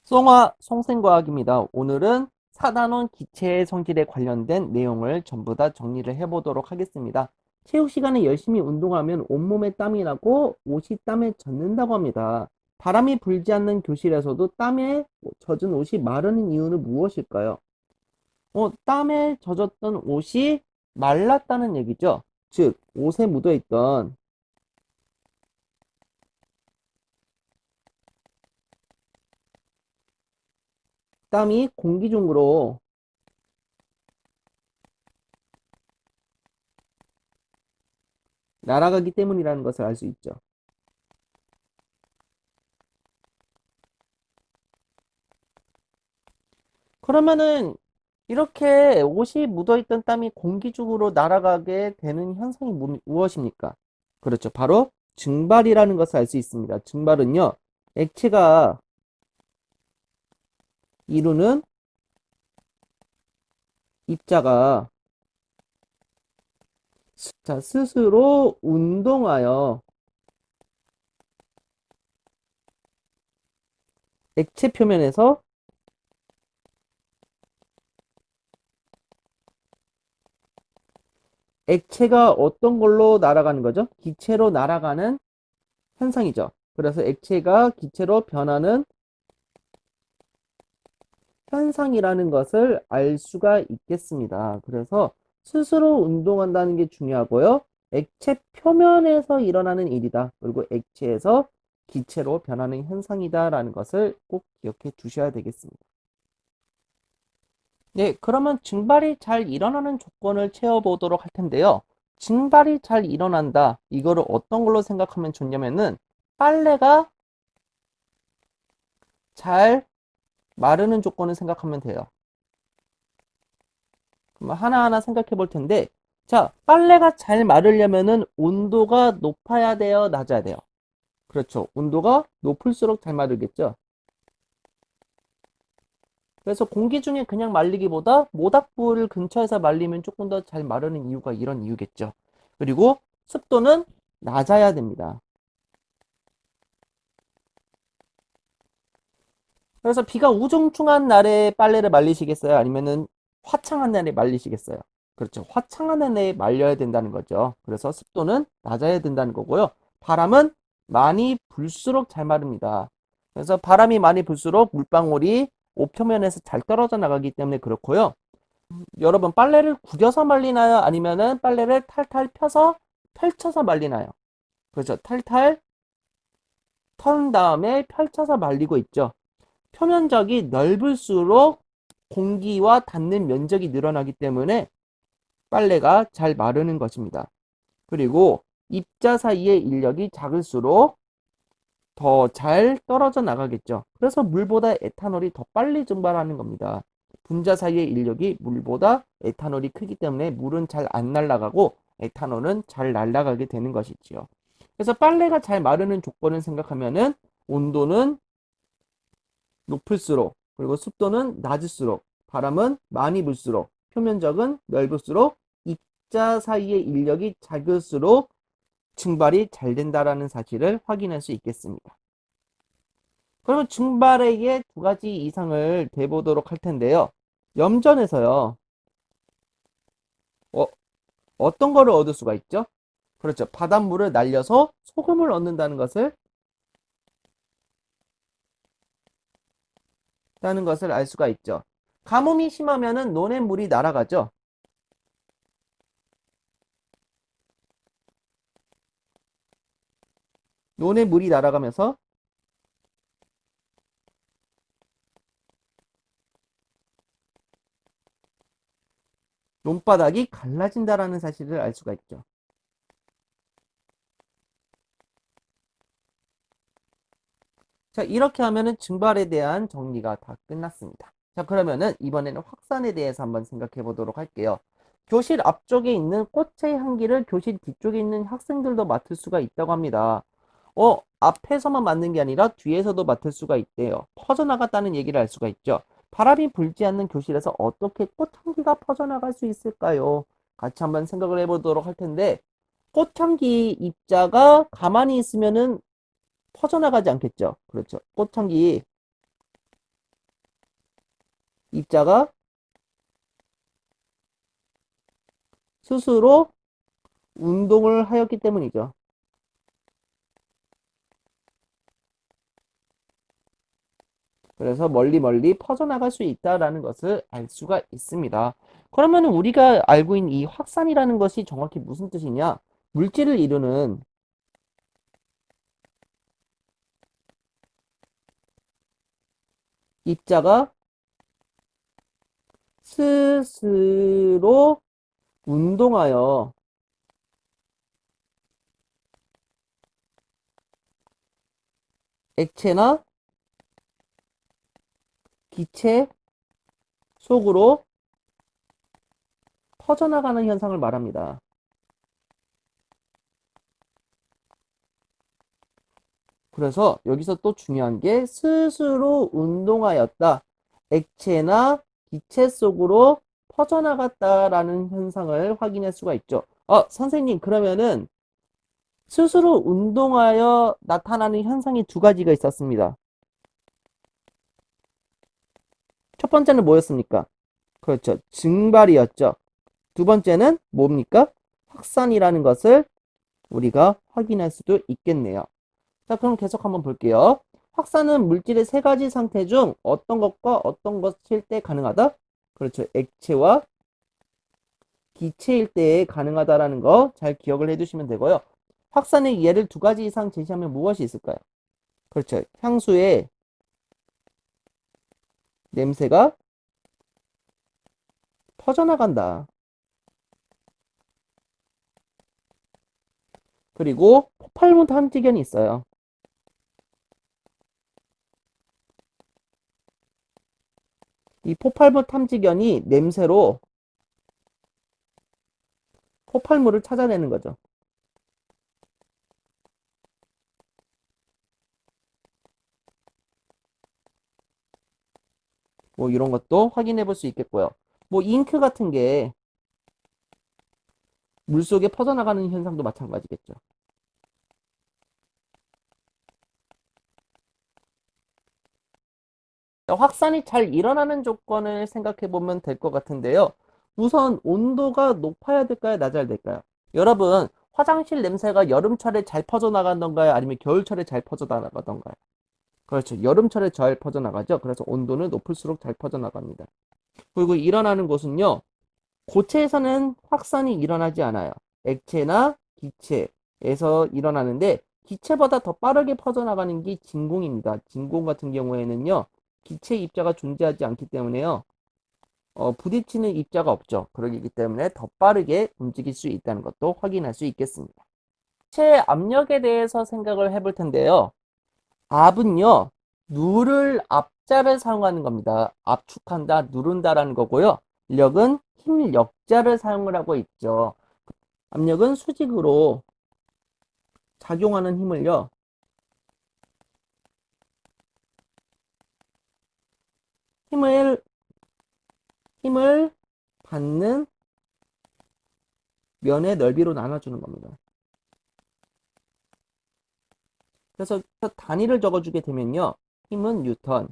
송화 송생과학입니다. 오늘은 4단원 기체의 성질에 관련된 내용을 전부 다 정리를 해보도록 하겠습니다. 체육 시간에 열심히 운동하면 온몸에 땀이 나고 옷이 땀에 젖는다고 합니다. 바람이 불지 않는 교실에서도 땀에 젖은 옷이 마르는 이유는 무엇일까요? 땀에 젖었던 옷이 말랐다는 얘기죠. 즉, 옷에 묻어있던 땀이 공기 중으로 날아가기 때문이라는 것을 알 수 있죠. 그러면은 이렇게 옷이 묻어있던 땀이 공기 중으로 날아가게 되는 현상이 무엇입니까? 그렇죠. 바로 증발이라는 것을 알 수 있습니다. 증발은요, 액체가 이루는 입자가 스스로 운동하여 액체 표면에서 액체가 어떤 걸로 날아가는 거죠? 기체로 날아가는 현상이죠. 그래서 액체가 기체로 변하는 현상이라는 것을 알 수가 있겠습니다. 그래서 스스로 운동한다는 게 중요하고요. 액체 표면에서 일어나는 일이다. 그리고 액체에서 기체로 변하는 현상이다라는 것을 꼭 기억해 두셔야 되겠습니다. 네, 그러면 증발이 잘 일어나는 조건을 채워보도록 할 텐데요. 증발이 잘 일어난다. 이거를 어떤 걸로 생각하면 좋냐면은 빨래가 잘 마르는 조건을 생각하면 돼요. 그럼 하나하나 생각해 볼 텐데, 자, 빨래가 잘 마르려면은 온도가 높아야 돼요, 낮아야 돼요? 그렇죠. 온도가 높을수록 잘 마르겠죠. 그래서 공기 중에 그냥 말리기보다 모닥불 근처에서 말리면 조금 더 잘 마르는 이유가 이런 이유겠죠. 그리고 습도는 낮아야 됩니다. 그래서 비가 우중충한 날에 빨래를 말리시겠어요? 아니면은 화창한 날에 말리시겠어요? 그렇죠. 화창한 날에 말려야 된다는 거죠. 그래서 습도는 낮아야 된다는 거고요. 바람은 많이 불수록 잘 마릅니다. 그래서 바람이 많이 불수록 물방울이 옷 표면에서 잘 떨어져 나가기 때문에 그렇고요. 여러분, 빨래를 구겨서 말리나요? 아니면은 빨래를 탈탈 펴서 펼쳐서 말리나요? 그렇죠. 탈탈 턴 다음에 펼쳐서 말리고 있죠. 표면적이 넓을수록 공기와 닿는 면적이 늘어나기 때문에 빨래가 잘 마르는 것입니다. 그리고 입자 사이의 인력이 작을수록 더 잘 떨어져 나가겠죠. 그래서 물보다 에탄올이 더 빨리 증발하는 겁니다. 분자 사이의 인력이 물보다 에탄올이 크기 때문에 물은 잘 안 날아가고 에탄올은 잘 날아가게 되는 것이지요. 그래서 빨래가 잘 마르는 조건을 생각하면은 온도는 높을수록 그리고 습도는 낮을수록 바람은 많이 불수록 표면적은 넓을수록 입자 사이의 인력이 작을수록 증발이 잘 된다라는 사실을 확인할 수 있겠습니다. 그러면 증발액의 두 가지 이상을 대보도록 할 텐데요. 염전에서요. 어, 어떤 거를 얻을 수가 있죠? 그렇죠. 바닷물을 날려서 소금을 얻는다는 것을 알 수가 있죠. 가뭄이 심하면은 논에 물이 날아가죠. 논에 물이 날아가면서 논바닥이 갈라진다라는 사실을 알 수가 있죠. 자, 이렇게 하면은 증발에 대한 정리가 다 끝났습니다. 자, 그러면은 이번에는 확산에 대해서 한번 생각해 보도록 할게요. 교실 앞쪽에 있는 꽃의 향기를 교실 뒤쪽에 있는 학생들도 맡을 수가 있다고 합니다. 앞에서만 맡는 게 아니라 뒤에서도 맡을 수가 있대요. 퍼져나갔다는 얘기를 알 수가 있죠. 바람이 불지 않는 교실에서 어떻게 꽃향기가 퍼져나갈 수 있을까요? 같이 한번 생각을 해보도록 할 텐데, 꽃향기 입자가 가만히 있으면은 퍼져나가지 않겠죠. 그렇죠. 꽃향기 입자가 스스로 운동을 하였기 때문이죠. 그래서 멀리 멀리 퍼져나갈 수 있다라는 것을 알 수가 있습니다. 그러면 우리가 알고 있는 이 확산이라는 것이 정확히 무슨 뜻이냐? 물질을 이루는 입자가 스스로 운동하여 액체나 기체 속으로 퍼져나가는 현상을 말합니다. 그래서 여기서 또 중요한 게 스스로 운동하였다. 액체나 기체 속으로 퍼져나갔다라는 현상을 확인할 수가 있죠. 선생님, 그러면은 스스로 운동하여 나타나는 현상이 두 가지가 있었습니다. 첫 번째는 뭐였습니까? 그렇죠. 증발이었죠. 두 번째는 뭡니까? 확산이라는 것을 우리가 확인할 수도 있겠네요. 자, 그럼 계속 한번 볼게요. 확산은 물질의 세 가지 상태 중 어떤 것과 어떤 것일 때 가능하다? 그렇죠. 액체와 기체일 때에 가능하다라는 거 잘 기억을 해두시면 되고요. 확산의 예를 두 가지 이상 제시하면 무엇이 있을까요? 그렇죠. 향수의 냄새가 퍼져나간다. 그리고 폭발물 탐지견이 있어요. 이 폭발물 탐지견이 냄새로 폭발물을 찾아내는 거죠. 뭐 이런 것도 확인해 볼 수 있겠고요. 뭐 잉크 같은 게 물속에 퍼져나가는 현상도 마찬가지겠죠. 확산이 잘 일어나는 조건을 생각해 보면 될 것 같은데요. 우선 온도가 높아야 될까요? 낮아야 될까요? 여러분, 화장실 냄새가 여름철에 잘 퍼져나가던가요? 아니면 겨울철에 잘 퍼져나가던가요? 그렇죠. 여름철에 잘 퍼져나가죠. 그래서 온도는 높을수록 잘 퍼져나갑니다. 그리고 일어나는 곳은요. 고체에서는 확산이 일어나지 않아요. 액체나 기체에서 일어나는데 기체보다 더 빠르게 퍼져나가는 게 진공입니다. 진공 같은 경우에는요. 기체 입자가 존재하지 않기 때문에요. 부딪히는 입자가 없죠. 그러기 때문에 더 빠르게 움직일 수 있다는 것도 확인할 수 있겠습니다. 기체 압력에 대해서 생각을 해볼 텐데요. 압은요. 누를 압자를 사용하는 겁니다. 압축한다, 누른다라는 거고요. 력은 힘력자를 사용을 하고 있죠. 압력은 수직으로 작용하는 힘을요. 힘을 힘을 받는 면의 넓이로 나눠주는 겁니다. 그래서 단위를 적어주게 되면요. 힘은 뉴턴,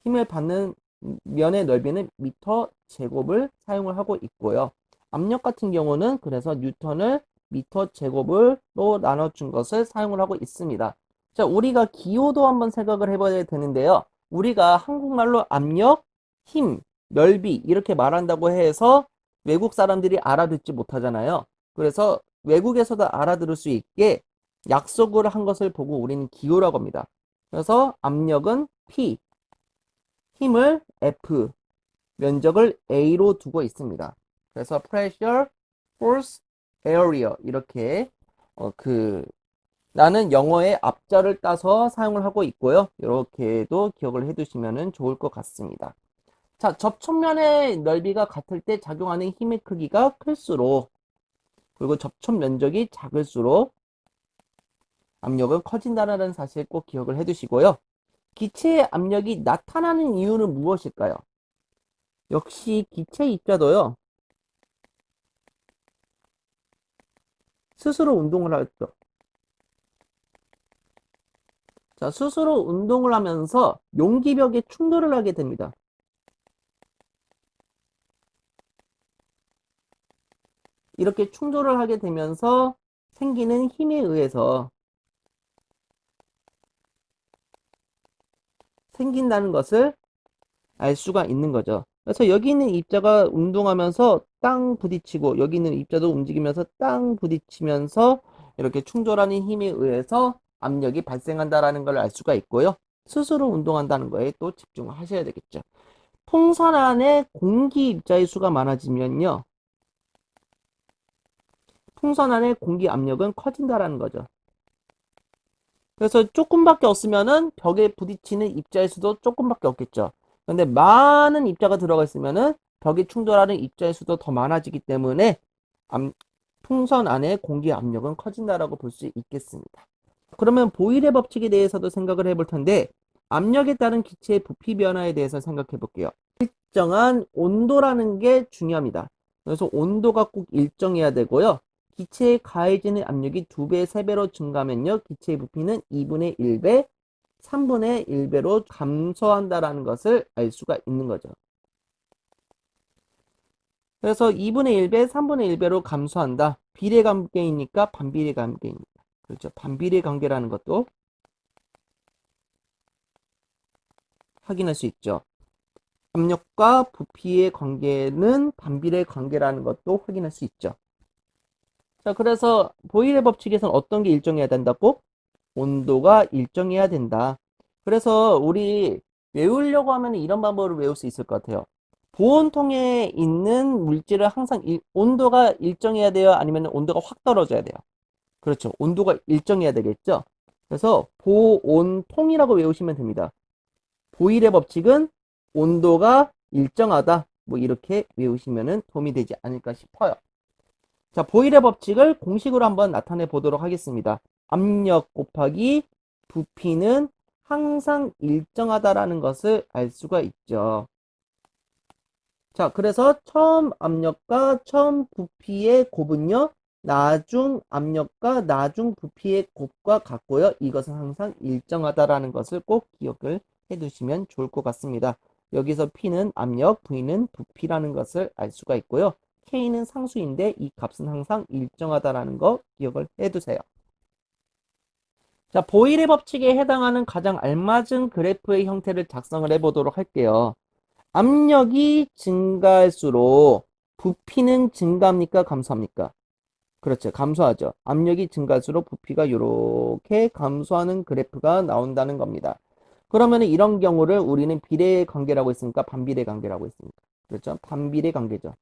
힘을 받는 면의 넓이는 미터 제곱을 사용을 하고 있고요. 압력 같은 경우는 그래서 뉴턴을 미터 제곱으로 나눠준 것을 사용을 하고 있습니다. 자, 우리가 기호도 한번 생각을 해봐야 되는데요. 우리가 한국말로 압력, 힘, 넓이 이렇게 말한다고 해서 외국 사람들이 알아듣지 못하잖아요. 그래서 외국에서도 알아들을 수 있게 약속을 한 것을 보고 우리는 기호라고 합니다. 그래서 압력은 P, 힘을 F, 면적을 A로 두고 있습니다. 그래서 pressure, force, area 이렇게 나는 영어의 앞자를 따서 사용을 하고 있고요. 이렇게도 기억을 해두시면 좋을 것 같습니다. 자, 접촉면의 넓이가 같을 때 작용하는 힘의 크기가 클수록 그리고 접촉 면적이 작을수록 압력은 커진다는 사실 꼭 기억을 해두시고요. 기체의 압력이 나타나는 이유는 무엇일까요? 역시 기체 입자도요. 스스로 운동을 하죠. 자, 스스로 운동을 하면서 용기벽에 충돌을 하게 됩니다. 이렇게 충돌을 하게 되면서 생기는 힘에 의해서 생긴다는 것을 알 수가 있는 거죠. 그래서 여기 있는 입자가 운동하면서 땅 부딪히고 여기 있는 입자도 움직이면서 땅 부딪히면서 이렇게 충돌하는 힘에 의해서 압력이 발생한다라는 걸 알 수가 있고요. 스스로 운동한다는 거에 또 집중하셔야 되겠죠. 풍선 안에 공기 입자의 수가 많아지면요. 풍선 안에 공기 압력은 커진다라는 거죠. 그래서 조금밖에 없으면은 벽에 부딪히는 입자의 수도 조금밖에 없겠죠. 근데 많은 입자가 들어가 있으면은 벽에 충돌하는 입자의 수도 더 많아지기 때문에 풍선 안에 공기 압력은 커진다라고 볼 수 있겠습니다. 그러면 보일의 법칙에 대해서도 생각을 해볼 텐데 압력에 따른 기체의 부피 변화에 대해서 생각해 볼게요. 일정한 온도라는 게 중요합니다. 그래서 온도가 꼭 일정해야 되고요. 기체에 가해지는 압력이 2배, 3배로 증가하면요. 기체의 부피는 2분의 1배, 3분의 1배로 감소한다라는 것을 알 수가 있는 거죠. 그래서 2분의 1배, 3분의 1배로 감소한다. 비례 관계이니까 반비례 관계입니다. 그렇죠. 반비례 관계라는 것도 확인할 수 있죠. 압력과 부피의 관계는 반비례 관계라는 것도 확인할 수 있죠. 자, 그래서 보일의 법칙에서는 어떤 게 일정해야 된다고? 온도가 일정해야 된다. 그래서 우리 외우려고 하면 이런 방법으로 외울 수 있을 것 같아요. 보온통에 있는 물질을 항상 온도가 일정해야 돼요? 아니면 온도가 확 떨어져야 돼요? 그렇죠. 온도가 일정해야 되겠죠? 그래서 보온통이라고 외우시면 됩니다. 보일의 법칙은 온도가 일정하다. 뭐 이렇게 외우시면 도움이 되지 않을까 싶어요. 자, 보일의 법칙을 공식으로 한번 나타내 보도록 하겠습니다. 압력 곱하기 부피는 항상 일정하다라는 것을 알 수가 있죠. 자, 그래서 처음 압력과 처음 부피의 곱은요, 나중 압력과 나중 부피의 곱과 같고요. 이것은 항상 일정하다라는 것을 꼭 기억을 해두시면 좋을 것 같습니다. 여기서 P는 압력, V는 부피라는 것을 알 수가 있고요. K는 상수인데 이 값은 항상 일정하다라는 거 기억을 해두세요. 자, 보일의 법칙에 해당하는 가장 알맞은 그래프의 형태를 작성을 해보도록 할게요. 압력이 증가할수록 부피는 증가합니까? 감소합니까? 그렇죠. 감소하죠. 압력이 증가할수록 부피가 이렇게 감소하는 그래프가 나온다는 겁니다. 그러면 이런 경우를 우리는 비례 관계라고 했으니까 반비례 관계라고 했습니다. 그렇죠. 반비례 관계죠.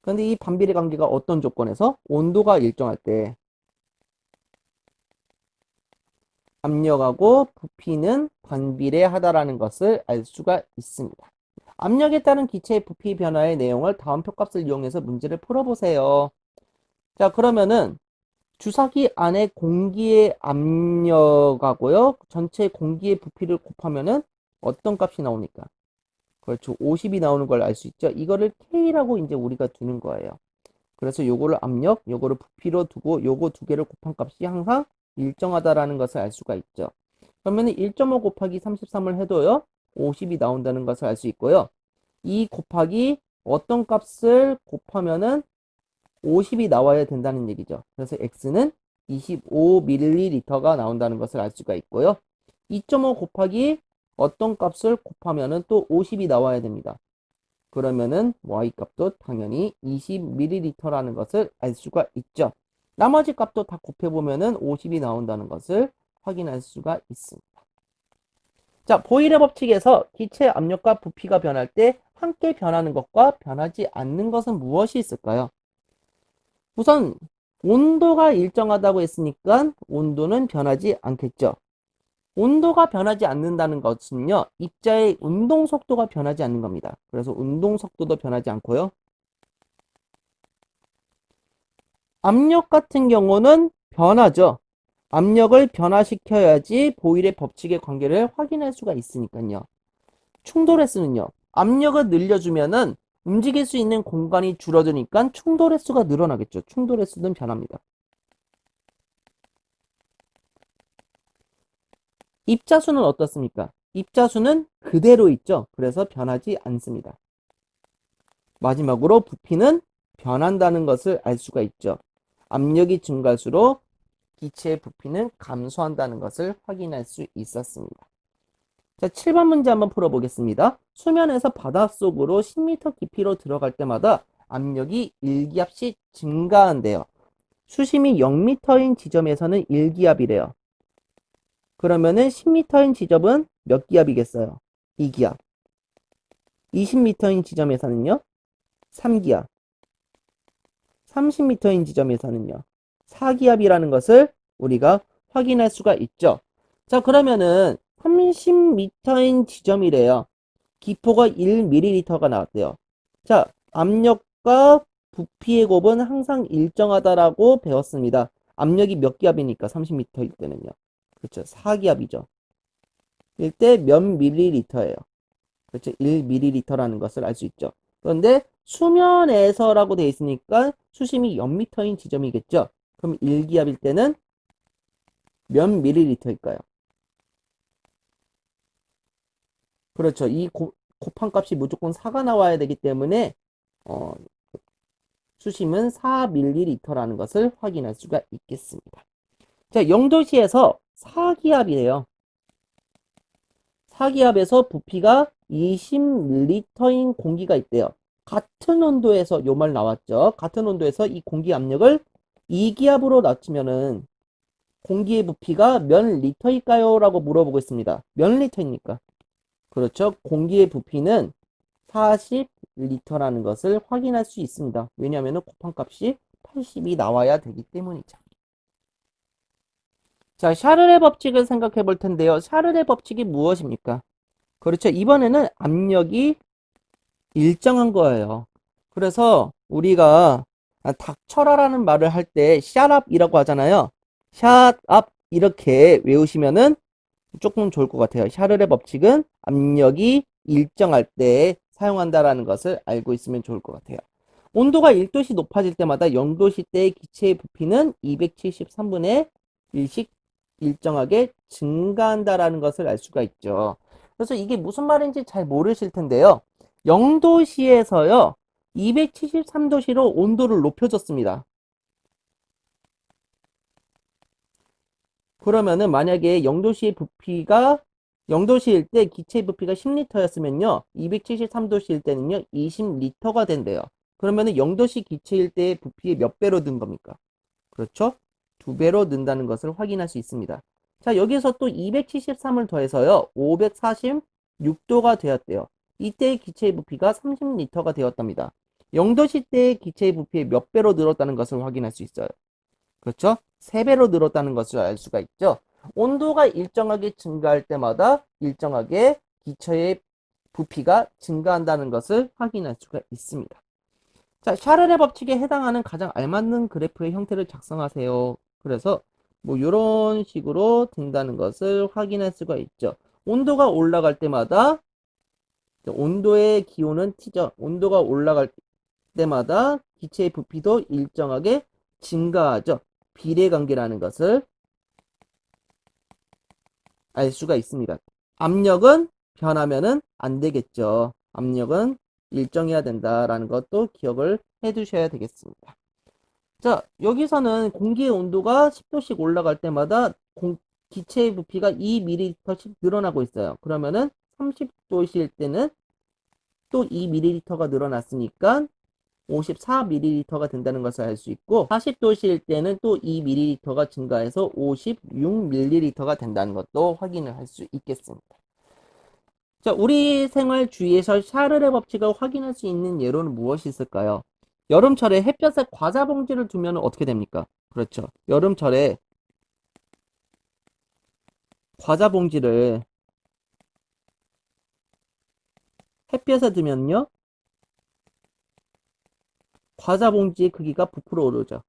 그런데 이 반비례 관계가 어떤 조건에서? 온도가 일정할 때 압력하고 부피는 반비례하다라는 것을 알 수가 있습니다. 압력에 따른 기체의 부피 변화의 내용을 다음 표값을 이용해서 문제를 풀어보세요. 자, 그러면은 주사기 안에 공기의 압력하고요. 전체 공기의 부피를 곱하면은 어떤 값이 나오니까? 그렇죠. 50이 나오는 걸 알 수 있죠. 이거를 K라고 이제 우리가 두는 거예요. 그래서 요거를 압력, 요거를 부피로 두고 요거 두 개를 곱한 값이 항상 일정하다라는 것을 알 수가 있죠. 그러면 1.5 곱하기 33을 해도요. 50이 나온다는 것을 알 수 있고요. 이 곱하기 어떤 값을 곱하면은 50이 나와야 된다는 얘기죠. 그래서 x는 25ml가 나온다는 것을 알 수가 있고요. 2.5 곱하기 어떤 값을 곱하면은 또 50이 나와야 됩니다. 그러면은 y 값도 당연히 20ml라는 것을 알 수가 있죠. 나머지 값도 다 곱해보면은 50이 나온다는 것을 확인할 수가 있습니다. 자, 보일의 법칙에서 기체 압력과 부피가 변할 때 함께 변하는 것과 변하지 않는 것은 무엇이 있을까요? 우선 온도가 일정하다고 했으니까 온도는 변하지 않겠죠. 온도가 변하지 않는다는 것은요, 입자의 운동 속도가 변하지 않는 겁니다. 그래서 운동 속도도 변하지 않고요. 압력 같은 경우는 변하죠. 압력을 변화시켜야지 보일의 법칙의 관계를 확인할 수가 있으니까요. 충돌 횟수는요. 압력을 늘려주면은 움직일 수 있는 공간이 줄어드니까 충돌 횟수가 늘어나겠죠. 충돌 횟수는 변합니다. 입자수는 어떻습니까? 입자수는 그대로 있죠. 그래서 변하지 않습니다. 마지막으로 부피는 변한다는 것을 알 수가 있죠. 압력이 증가할수록 기체의 부피는 감소한다는 것을 확인할 수 있었습니다. 자, 7번 문제 한번 풀어보겠습니다. 수면에서 바닷속으로 10m 깊이로 들어갈 때마다 압력이 1기압씩 증가한대요. 수심이 0m인 지점에서는 1기압이래요. 그러면은 10m인 지점은 몇 기압이겠어요? 2기압. 20m인 지점에서는요? 3기압. 30m인 지점에서는요? 4기압이라는 것을 우리가 확인할 수가 있죠. 자, 그러면은 30m인 지점이래요. 기포가 1ml가 나왔대요. 자, 압력과 부피의 곱은 항상 일정하다라고 배웠습니다. 압력이 몇 기압이니까 30m일 때는요. 그렇죠. 4기압이죠. 일때 몇 밀리리터예요. 그렇죠. 1ml라는 것을 알 수 있죠. 그런데 수면에서라고 되어 있으니까 수심이 0m인 지점이겠죠. 그럼 1기압일 때는 몇 밀리리터일까요? 그렇죠. 이 곱한 값이 무조건 4가 나와야 되기 때문에 어, 수심은 4ml라는 것을 확인할 수가 있겠습니다. 자, 0도시에서 4기압이래요. 4기압에서 부피가 20ml인 공기가 있대요. 같은 온도에서 요 말 나왔죠. 같은 온도에서 이 공기 압력을 2기압으로 낮추면은 공기의 부피가 몇 리터일까요? 라고 물어보고 있습니다. 몇 리터입니까? 그렇죠. 공기의 부피는 40리터라는 것을 확인할 수 있습니다. 왜냐하면 곱한 값이 80이 나와야 되기 때문이죠. 자, 샤를의 법칙을 생각해 볼 텐데요. 샤를의 법칙이 무엇입니까? 그렇죠. 이번에는 압력이 일정한 거예요. 그래서 우리가 닥쳐라라는 말을 할 때 샷업이라고 하잖아요. 샷업 이렇게 외우시면은 조금 좋을 것 같아요. 샤를의 법칙은 압력이 일정할 때 사용한다라는 것을 알고 있으면 좋을 것 같아요. 온도가 1도씨 높아질 때마다 0도씨 때의 기체의 부피는 273분의 1씩 일정하게 증가한다라는 것을 알 수가 있죠. 그래서 이게 무슨 말인지 잘 모르실 텐데요. 0도씨에서요, 273도씨로 온도를 높여줬습니다. 그러면은 만약에 0도씨의 부피가 0도씨일 때 기체의 부피가 10리터였으면요. 273도씨일 때는요. 20리터가 된대요. 그러면은 0도씨 기체일 때의 부피의 몇 배로 는 겁니까? 그렇죠? 2배로 는다는 것을 확인할 수 있습니다. 자, 여기서 또 273을 더해서요. 546도가 되었대요. 이때의 기체의 부피가 30리터가 되었답니다. 0도씨 때의 기체의 부피의 몇 배로 늘었다는 것을 확인할 수 있어요. 그렇죠? 3배로 늘었다는 것을 알 수가 있죠. 온도가 일정하게 증가할 때마다 일정하게 기체의 부피가 증가한다는 것을 확인할 수가 있습니다. 자, 샤를의 법칙에 해당하는 가장 알맞는 그래프의 형태를 작성하세요. 그래서 뭐 이런 식으로 된다는 것을 확인할 수가 있죠. 온도가 올라갈 때마다 온도의 기호는 T죠. 온도가 올라갈 때마다 기체의 부피도 일정하게 증가하죠. 비례관계라는 것을 알 수가 있습니다. 압력은 변하면은 안 되겠죠. 압력은 일정해야 된다라는 것도 기억을 해 두셔야 되겠습니다. 자, 여기서는 공기의 온도가 10도씩 올라갈 때마다 기체의 부피가 2ml씩 늘어나고 있어요. 그러면은 30도실 때는 또 2ml가 늘어났으니까 54ml가 된다는 것을 알 수 있고 40도실 때는 또 2ml가 증가해서 56ml가 된다는 것도 확인을 할 수 있겠습니다. 자, 우리 생활 주위에서 샤를의 법칙을 확인할 수 있는 예로는 무엇이 있을까요? 여름철에 햇볕에 과자 봉지를 두면 어떻게 됩니까? 그렇죠. 여름철에 과자 봉지를 햇볕에 두면요. 과자 봉지의 크기가 부풀어 오르죠.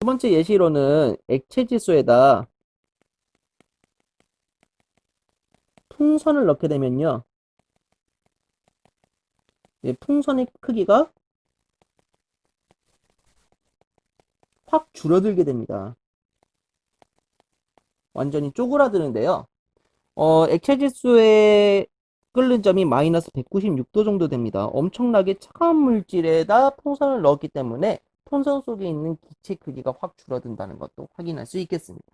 두 번째 예시로는 액체 질소에다 풍선을 넣게 되면요. 풍선의 크기가 확 줄어들게 됩니다. 완전히 쪼그라드는데요. 액체 질소의 끓는 점이 마이너스 196도 정도 됩니다. 엄청나게 차가운 물질에다 풍선을 넣었기 때문에 풍선 속에 있는 기체 크기가 확 줄어든다는 것도 확인할 수 있겠습니다.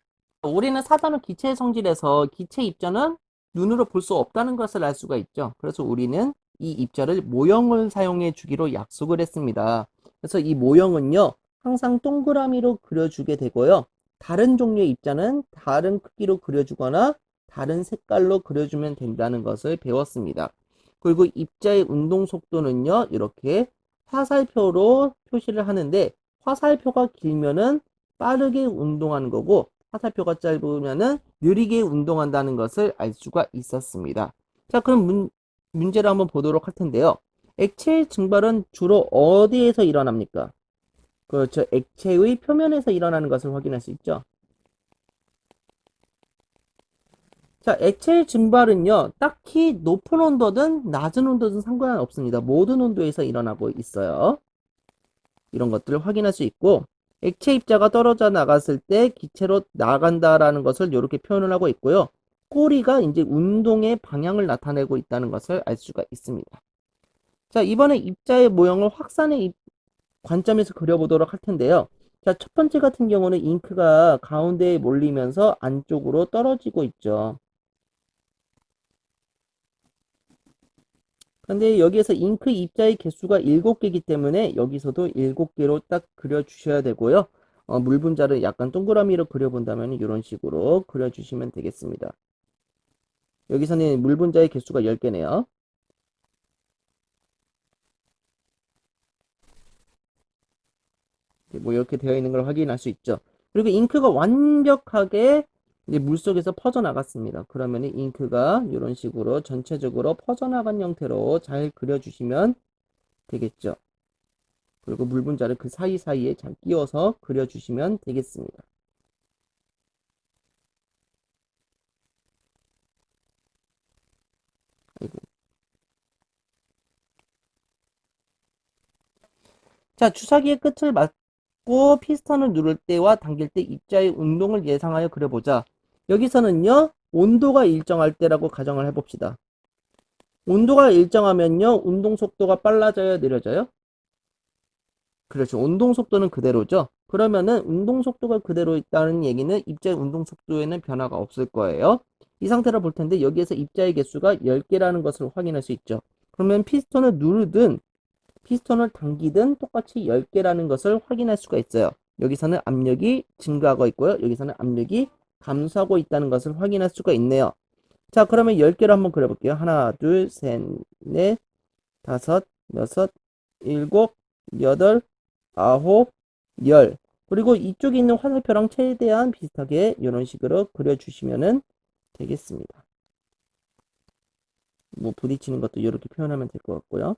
우리는 사단은 기체의 성질에서 기체 입자는 눈으로 볼 수 없다는 것을 알 수가 있죠. 그래서 우리는 이 입자를 모형을 사용해 주기로 약속을 했습니다. 그래서 이 모형은요, 항상 동그라미로 그려주게 되고요. 다른 종류의 입자는 다른 크기로 그려주거나 다른 색깔로 그려주면 된다는 것을 배웠습니다. 그리고 입자의 운동 속도는요, 이렇게 화살표로 표시를 하는데, 화살표가 길면은 빠르게 운동하는 거고, 화살표가 짧으면은 느리게 운동한다는 것을 알 수가 있었습니다. 자, 그럼 문제를 한번 보도록 할 텐데요. 액체의 증발은 주로 어디에서 일어납니까? 그렇죠. 액체의 표면에서 일어나는 것을 확인할 수 있죠. 자, 액체의 증발은요, 딱히 높은 온도든 낮은 온도든 상관은 없습니다. 모든 온도에서 일어나고 있어요. 이런 것들을 확인할 수 있고, 액체 입자가 떨어져 나갔을 때 기체로 나간다라는 것을 이렇게 표현을 하고 있고요. 꼬리가 이제 운동의 방향을 나타내고 있다는 것을 알 수가 있습니다. 자, 이번에 입자의 모형을 확산의 관점에서 그려보도록 할 텐데요. 자, 첫 번째 같은 경우는 잉크가 가운데에 몰리면서 안쪽으로 떨어지고 있죠. 근데 여기에서 잉크 입자의 개수가 7개이기 때문에 여기서도 7개로 딱 그려주셔야 되고요. 물 분자를 약간 동그라미로 그려본다면 이런 식으로 그려주시면 되겠습니다. 여기서는 물 분자의 개수가 10개네요. 뭐 이렇게 되어 있는 걸 확인할 수 있죠. 그리고 잉크가 완벽하게 이제 물속에서 퍼져나갔습니다. 그러면 잉크가 이런 식으로 전체적으로 퍼져나간 형태로 잘 그려주시면 되겠죠. 그리고 물 분자를 그 사이사이에 잘 끼워서 그려주시면 되겠습니다. 아이고. 자, 주사기의 끝을 맞고 피스톤을 누를 때와 당길 때 입자의 운동을 예상하여 그려보자. 여기서는요, 온도가 일정할 때라고 가정을 해봅시다. 온도가 일정하면요, 운동 속도가 빨라져요, 느려져요? 그렇죠. 운동 속도는 그대로죠. 그러면은 운동 속도가 그대로 있다는 얘기는 입자의 운동 속도에는 변화가 없을 거예요. 이 상태로 볼 텐데 여기에서 입자의 개수가 10개라는 것을 확인할 수 있죠. 그러면 피스톤을 누르든 피스톤을 당기든 똑같이 10개라는 것을 확인할 수가 있어요. 여기서는 압력이 증가하고 있고요. 여기서는 압력이 감소하고 있다는 것을 확인할 수가 있네요. 자, 그러면 10개로 한번 그려볼게요. 하나, 둘, 셋, 넷, 다섯, 여섯, 일곱, 여덟, 아홉, 열. 그리고 이쪽에 있는 화살표랑 최대한 비슷하게 이런 식으로 그려주시면 되겠습니다. 뭐 부딪히는 것도 이렇게 표현하면 될 것 같고요.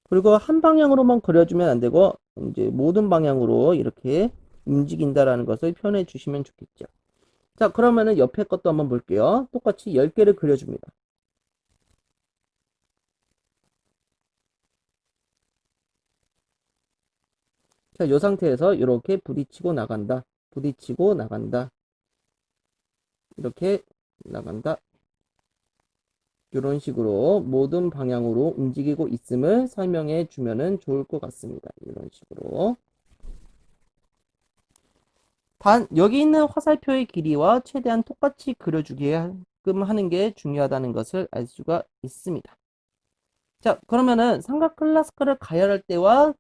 그리고 한 방향으로만 그려주면 안 되고 이제 모든 방향으로 이렇게 움직인다라는 것을 표현해 주시면 좋겠죠. 자, 그러면은 옆에 것도 한번 볼게요. 똑같이 10개를 그려줍니다. 자, 이 상태에서 이렇게 부딪히고 나간다. 부딪히고 나간다. 이렇게 나간다. 이런 식으로 모든 방향으로 움직이고 있음을 설명해 주면 좋을 것 같습니다. 이런 식으로. 단, 여기 있는 화살표의 길이와 최대한 똑같이 그려주게끔 하는 게 중요하다는 것을 알 수가 있습니다. 자, 그러면은 삼각 클라스를 가열할 때와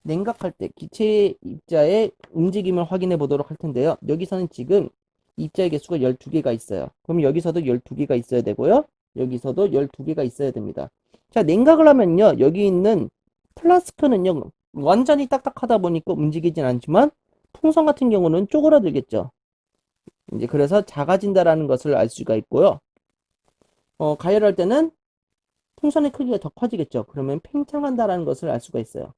냉각할 때 기체 입자의 움직임을 확인해 보도록 할 텐데요. 여기서는 지금 입자의 개수가 12개가 있어요. 그럼 여기서도 12개가 있어야 되고요. 여기서도 12개가 있어야 됩니다. 자, 냉각을 하면요. 여기 있는 플라스크는요. 완전히 딱딱하다 보니까 움직이진 않지만 풍선 같은 경우는 쪼그라들겠죠. 이제 그래서 작아진다라는 것을 알 수가 있고요. 가열할 때는 풍선의 크기가 더 커지겠죠. 그러면 팽창한다라는 것을 알 수가 있어요.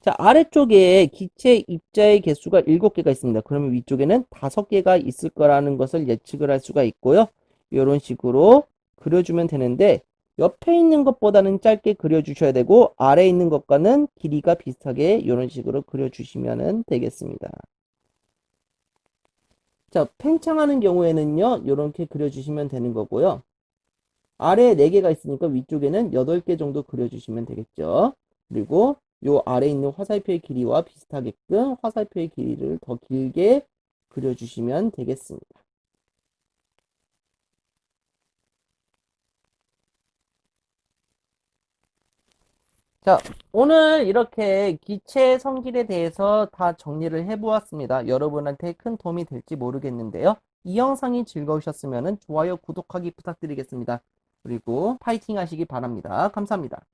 자, 아래쪽에 기체 입자의 개수가 7개가 있습니다. 그러면 위쪽에는 5개가 있을 거라는 것을 예측을 할 수가 있고요. 이런 식으로 그려주면 되는데 옆에 있는 것보다는 짧게 그려주셔야 되고 아래에 있는 것과는 길이가 비슷하게 이런 식으로 그려주시면 되겠습니다. 자, 팽창하는 경우에는요, 이렇게 그려주시면 되는 거고요. 아래에 4개가 있으니까 위쪽에는 8개 정도 그려주시면 되겠죠. 그리고 요 아래에 있는 화살표의 길이와 비슷하게끔 화살표의 길이를 더 길게 그려주시면 되겠습니다. 자, 오늘 이렇게 기체 성질에 대해서 다 정리를 해보았습니다. 여러분한테 큰 도움이 될지 모르겠는데요. 이 영상이 즐거우셨으면 좋아요, 구독하기 부탁드리겠습니다. 그리고 파이팅 하시기 바랍니다. 감사합니다.